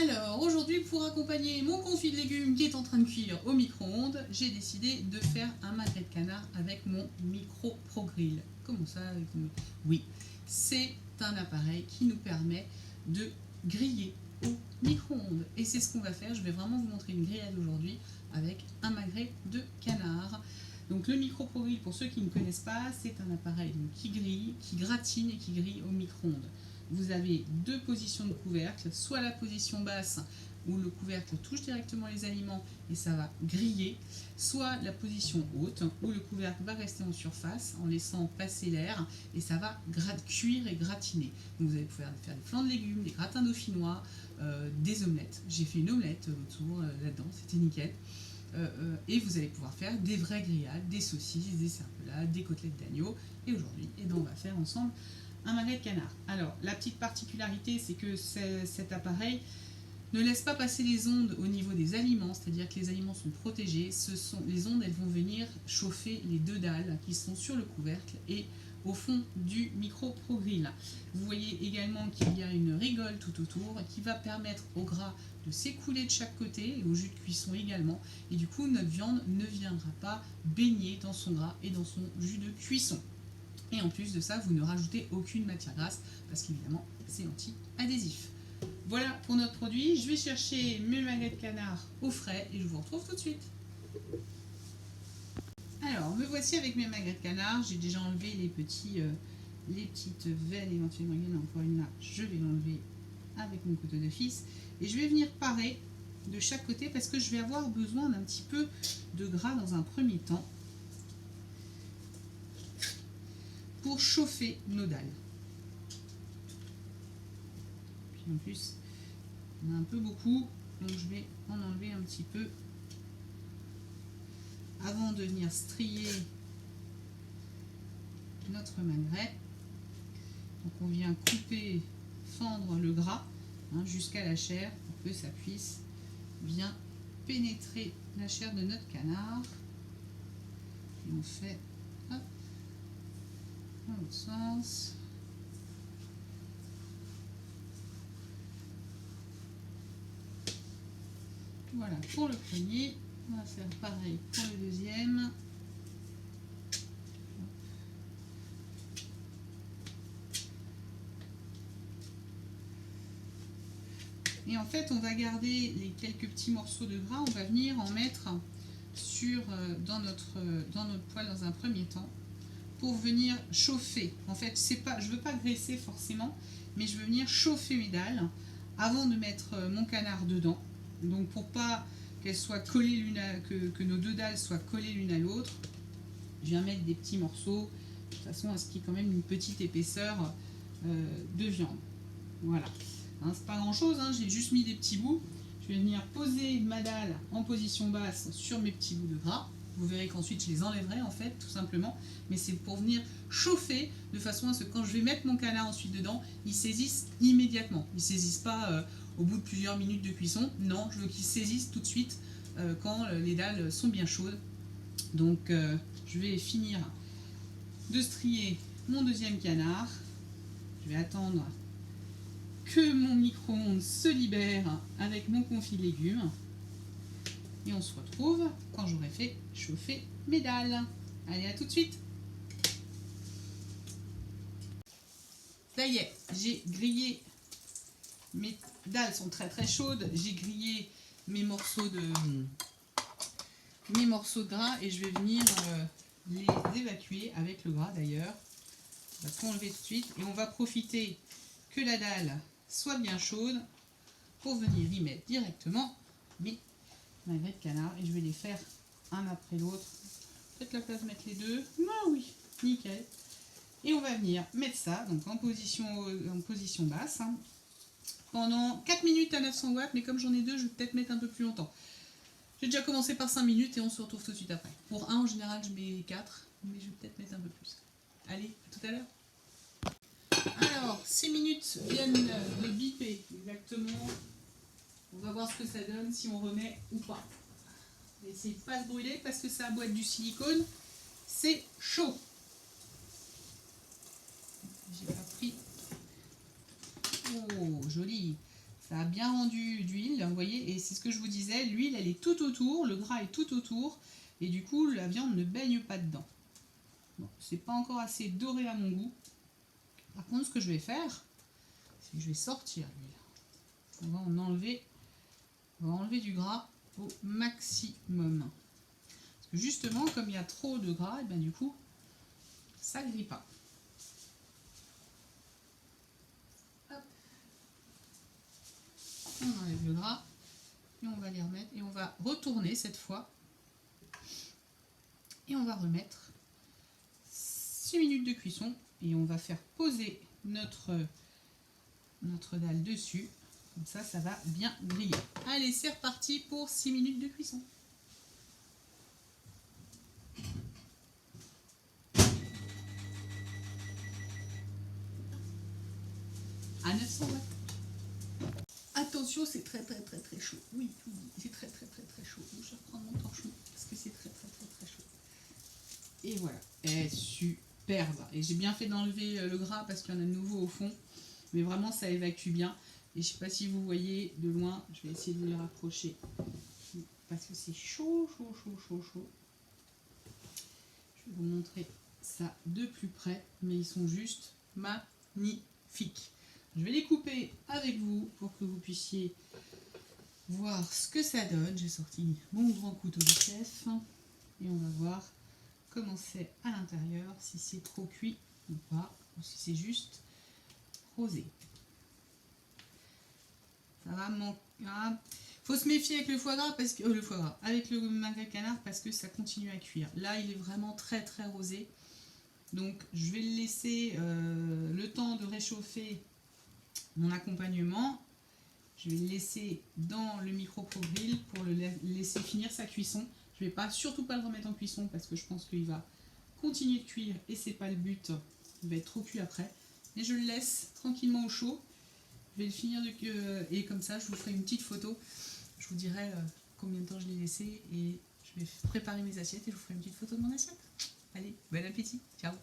Alors, aujourd'hui, pour accompagner mon confit de légumes qui est en train de cuire au micro-ondes, j'ai décidé de faire un magret de canard avec mon Micro Pro Grill. Comment ça Oui, c'est un appareil qui nous permet de griller au micro-ondes. Et c'est ce qu'on va faire. Je vais vraiment vous montrer une grillade aujourd'hui avec un magret de canard. Donc le Micro Pro Grill, pour ceux qui ne connaissent pas, c'est un appareil qui grille, qui gratine et qui grille au micro-ondes. Vous avez deux positions de couvercle, soit la position basse où le couvercle touche directement les aliments et ça va griller, soit la position haute où le couvercle va rester en surface en laissant passer l'air et ça va cuire et gratiner. Donc vous allez pouvoir faire des flancs de légumes, des gratins dauphinois, des omelettes. J'ai fait une omelette autour là-dedans, c'était nickel. Et vous allez pouvoir faire des vraies grillades, des saucisses, des cervelades, des côtelettes d'agneau. Et aujourd'hui, on va faire ensemble un magret de canard. Alors, la petite particularité, c'est que cet appareil ne laisse pas passer les ondes au niveau des aliments, c'est-à-dire que les aliments sont protégés. Les ondes, elles vont venir chauffer les deux dalles qui sont sur le couvercle et au fond du Micro Pro Grill. Vous voyez également qu'il y a une rigole tout autour qui va permettre au gras de s'écouler de chaque côté et au jus de cuisson également. Et du coup, notre viande ne viendra pas baigner dans son gras et dans son jus de cuisson. Et en plus de ça, vous ne rajoutez aucune matière grasse parce qu'évidemment, c'est anti-adhésif. Voilà pour notre produit. Je vais chercher mes magrets de canard au frais et je vous retrouve tout de suite. Alors, me voici avec mes magrets de canard. J'ai déjà enlevé les petites veines éventuellement. Il y en a encore une là. Je vais l'enlever avec mon couteau de fils. Et je vais venir parer de chaque côté parce que je vais avoir besoin d'un petit peu de gras dans un premier temps pour chauffer nos dalles. Puis en plus, on a un peu beaucoup, donc je vais en enlever un petit peu avant de venir strier notre magret. Donc on vient couper, fendre le gras jusqu'à la chair pour que ça puisse bien pénétrer la chair de notre canard. Et on fait hop, dans l'autre sens. Voilà pour le premier. On va faire pareil pour le deuxième. Et en fait, on va garder les quelques petits morceaux de gras. On va venir en mettre dans notre poêle dans un premier temps pour venir chauffer. En fait, je ne veux pas graisser forcément, mais je veux venir chauffer mes dalles avant de mettre mon canard dedans. Donc pour pas qu'elles soient collées que nos deux dalles soient collées l'une à l'autre, je viens mettre des petits morceaux de façon à ce qu'il y ait quand même une petite épaisseur de viande. Voilà. C'est pas grand chose, j'ai juste mis des petits bouts. Je vais venir poser ma dalle en position basse sur mes petits bouts de gras. Vous verrez qu'ensuite je les enlèverai en fait, tout simplement. Mais c'est pour venir chauffer de façon à ce que quand je vais mettre mon canard ensuite dedans, il saisisse immédiatement. Il ne saisisse pas au bout de plusieurs minutes de cuisson. Non, je veux qu'il saisisse tout de suite quand les dalles sont bien chaudes. Donc je vais finir de strier mon deuxième canard. Je vais attendre que mon micro-ondes se libère avec mon confit de légumes. Et on se retrouve quand j'aurai fait chauffer mes dalles. Allez, à tout de suite. Ça y est, j'ai grillé. Mes dalles sont très très chaudes. J'ai grillé mes morceaux de gras et je vais venir les évacuer avec le gras d'ailleurs. On va tout enlever tout de suite et on va profiter que la dalle soit bien chaude pour venir y mettre directement mes magrets de canard et je vais les faire un après l'autre. Peut-être la place de mettre les deux. Ah oui, nickel. Et on va venir mettre ça donc en position basse pendant 4 minutes à 900 watts, mais comme j'en ai deux, je vais peut-être mettre un peu plus longtemps. J'ai déjà commencé par 5 minutes et on se retrouve tout de suite après. Pour un, en général, je mets 4, mais je vais peut-être mettre un peu plus. Allez, à tout à l'heure. Alors, 6 minutes viennent de biper exactement. On va voir ce que ça donne, si on remet ou pas. On va essayer de ne pas se brûler parce que ça boit du silicone. C'est chaud. J'ai pas pris. Oh, joli. Ça a bien rendu d'huile, vous voyez, et c'est ce que je vous disais, l'huile elle est tout autour, le gras est tout autour, et du coup la viande ne baigne pas dedans. Bon, c'est pas encore assez doré à mon goût. Par contre, ce que je vais faire, c'est que je vais sortir l'huile. On va enlever du gras au maximum. Parce que justement, comme il y a trop de gras, et bien du coup, ça ne grille pas. Hop. On enlève le gras et on va les remettre et on va retourner cette fois et on va remettre 6 minutes de cuisson et on va faire poser notre dalle dessus. Comme ça va bien griller. Allez, c'est reparti pour 6 minutes de cuisson. À 900 watts. Attention, c'est très chaud. Oui, c'est très chaud. Je vais reprendre mon torchon parce que c'est très chaud. Et voilà, elle est superbe. Et j'ai bien fait d'enlever le gras parce qu'il y en a de nouveau au fond. Mais vraiment, ça évacue bien. Et je ne sais pas si vous voyez de loin, je vais essayer de les rapprocher. Parce que c'est chaud. Je vais vous montrer ça de plus près. Mais ils sont juste magnifiques. Je vais les couper avec vous pour que vous puissiez voir ce que ça donne. J'ai sorti mon grand couteau de chef et on va voir comment c'est à l'intérieur, si c'est trop cuit ou pas, ou si c'est juste rosé. Ça va manquer. Faut se méfier avec le foie gras parce que avec le magret canard parce que ça continue à cuire. Là, il est vraiment très rosé. Donc, je vais le laisser le temps de réchauffer mon accompagnement. Je vais le laisser dans le micro-pro-grill pour le laisser finir sa cuisson. Je ne vais surtout pas le remettre en cuisson parce que je pense qu'il va continuer de cuire et c'est pas le but. Il va être trop cuit après. Mais je le laisse tranquillement au chaud. Je vais le finir et comme ça je vous ferai une petite photo. Je vous dirai combien de temps je l'ai laissé et je vais préparer mes assiettes et je vous ferai une petite photo de mon assiette. Allez, bon appétit, ciao.